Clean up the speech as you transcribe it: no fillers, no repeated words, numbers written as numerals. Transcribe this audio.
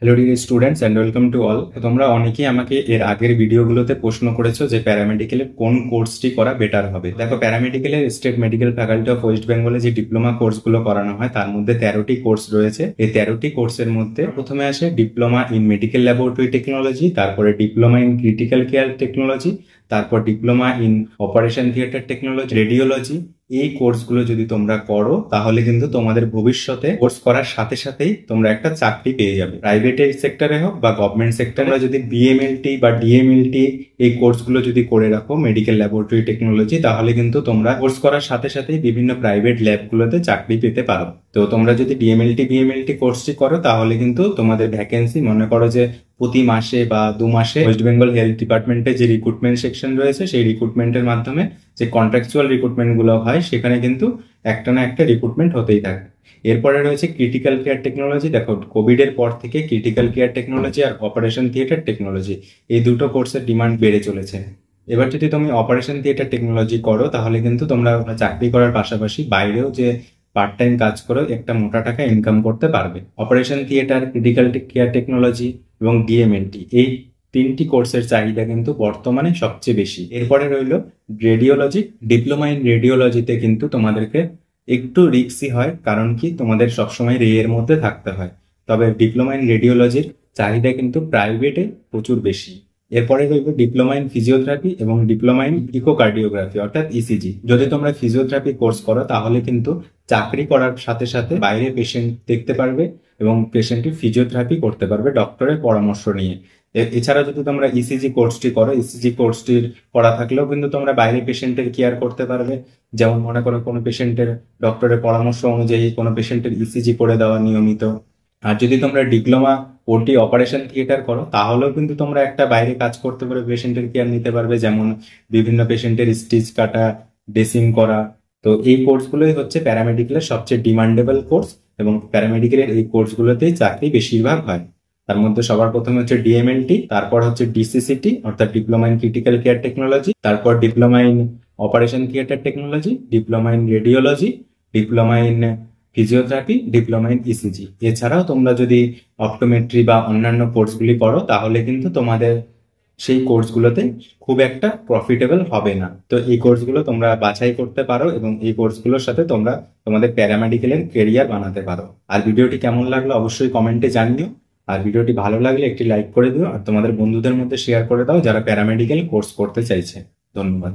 Hello dear students and welcome to all. তোমরা অনেকেই আমাকে এর আগের ভিডিওগুলোতে প্রশ্ন করেছো যে প্যারামেডিক্যালের কোন কোর্সটি করা বেটার হবে। দেখো, প্যারামেডিক্যালের state medical faculty of west বেঙ্গলে যে ডিপ্লোমা কোর্সগুলো করানো হয় তার মধ্যে 13টি কোর্স রয়েছে। এই 13টি কোর্সের মধ্যে প্রথমে আসে diploma in medical laboratory technology, তারপরে diploma in critical care technology, তারপর diploma in operation theatre technology, radiology. এই কোর্সগুলো যদি তোমরা করো তাহলে কিন্তু তোমাদের ভবিষ্যতে কোর্স করার সাথে সাথেই তোমরা একটা চাকরি পেয়ে যাবে, প্রাইভেট সেক্টরে হোক বা গভর্নমেন্ট সেক্টরে। যদি বিএমএলটি বা ডিএমএলটি এই কোর্সগুলো যদি করে রাখো মেডিকেল ল্যাবরেটরি টেকনোলজি, তাহলে কিন্তু তোমরা কোর্স করার সাথে সাথেই বিভিন্ন প্রাইভেট ল্যাবগুলোতে চাকরি পেতে পারো। তো তোমরা যদি ডিএমএলটি বিএমএলটি কোর্সটি করো তাহলে কিন্তু তোমাদের ভ্যাকেন্সি, মনে করো যে প্রতি মাসে বা 2 মাসে ওয়েস্ট বেঙ্গল হেলথ ডিপার্টমেন্টে যে রিক্রুটমেন্ট সেকশন রয়েছে সেই রিক্রুটমেন্টের মাধ্যমে যে কন্ট্রাকচুয়াল রিক্রুটমেন্ট গুলো হয় সেখানে কিন্তু একটা না একটা রিক্রুটমেন্ট হতেই থাকে। এরপরে রয়েছে ক্রিটিক্যাল কেয়ার টেকনোলজি। দেখো, কোভিড এর পর থেকে ক্রিটিক্যাল কেয়ার টেকনোলজি আর অপারেশন থিয়েটার টেকনোলজি এই দুটো কোর্সের ডিমান্ড বেড়ে চলেছে। এবার যদি তুমি অপারেশন থিয়েটার টেকনোলজি করো তাহলে কিন্তু তোমরা চাকরি করার পাশাপাশি বাইরেও যে পার্ট টাইম কাজ করে একটা মোটা টাকা ইনকাম করতে পারবে। Operation theatre, critical care technology এবং ডিএমএলটি এই 3টি কোর্সের চাহিদা কিন্তু বর্তমানে সবচেয়ে বেশি। এরপরে রইল রেডিওলজি। ডিপ্লোমা ইন রেডিওলজিতে কিন্তু তোমাদেরকে একটু রিস্কি হয়, কারণ কি তোমাদের সবসময় এর মধ্যে থাকতে হয়। তবে ডিপ্লোমা ইন রেডিওলজির চাহিদা কিন্তু প্রাইভেটে প্রচুর বেশি। এরপরে রইল ডিপ্লোমা ইন ফিজিওথেরাপি এবং ডিপ্লোমা ইন ইকোকার্ডিওগ্রাফি অর্থাৎ ইসিজি। যদি তোমরা ফিজিওথেরাপি কোর্স করো তাহলে কিন্তু চাকরি করার সাথে সাথে বাইরে পেশেন্ট দেখতে পারবে এবং পেশেন্টের ফিজিওথেরাপি করতে পারবে ডক্টরের পরামর্শ নিয়ে। এছাড়া যদি তোমরা ইসিজি কোর্সটি করো, ইসিজি কোর্সটির করা থাকলেও কিন্তু তোমরা বাইরে পেশেন্টের কেয়ার করতে পারবে। যেমন মনে করো কোনো পেশেন্টের ডক্টরের পরামর্শ অনুযায়ী কোনো পেশেন্টের ইসিজি করে দেওয়া নিয়মিত। আর যদি তোমরা ডিপ্লোমা ওটি অপারেশন থিয়েটার করো তাহলেও কিন্তু তোমরা একটা বাইরে কাজ করতে পারবে, পেশেন্টের কেয়ার নিতে পারবে, যেমন বিভিন্ন পেশেন্টের স্টিচ কাটা, ড্রেসিং করা। তো এই কোর্সগুলোই হচ্ছে প্যারামেডিক্যালের সবচেয়ে ডিমান্ডেবল কোর্স এবং প্যারামেডিক্যালের এই কোর্সগুলোতেই চাকরি বেশিরভাগ হয়। তার মধ্যে সবার প্রথমে হচ্ছে ডিএমএলটি, তারপর হচ্ছে ডিসিসিটি অর্থাৎ diploma in critical care technology, তারপর diploma in operation theatre technology, diploma in radiology, diploma in physiotherapy, diploma in ECG. এছাড়াও তোমরা যদি অপটোমেট্রি বা অন্যান্য কোর্সগুলি করো তাহলে কিন্তু তোমাদের সেই কোর্সগুলোতে খুব একটা প্রফিটেবল হবে না। তো এই কোর্সগুলো তোমরা বাছাই করতে পারো এবং এই কোর্সগুলোর সাথে তোমরা তোমাদের প্যারামেডিক্যালের কেরিয়ার বানাতে পারো। আর ভিডিওটি কেমন লাগলো অবশ্যই কমেন্টে জানিও। আর ভিডিওটি ভালো লাগলে একটি লাইক করে দিও আর তোমাদের বন্ধুদের মধ্যে শেয়ার করে দাও যারা প্যারামেডিক্যাল কোর্স করতে চাইছে। ধন্যবাদ।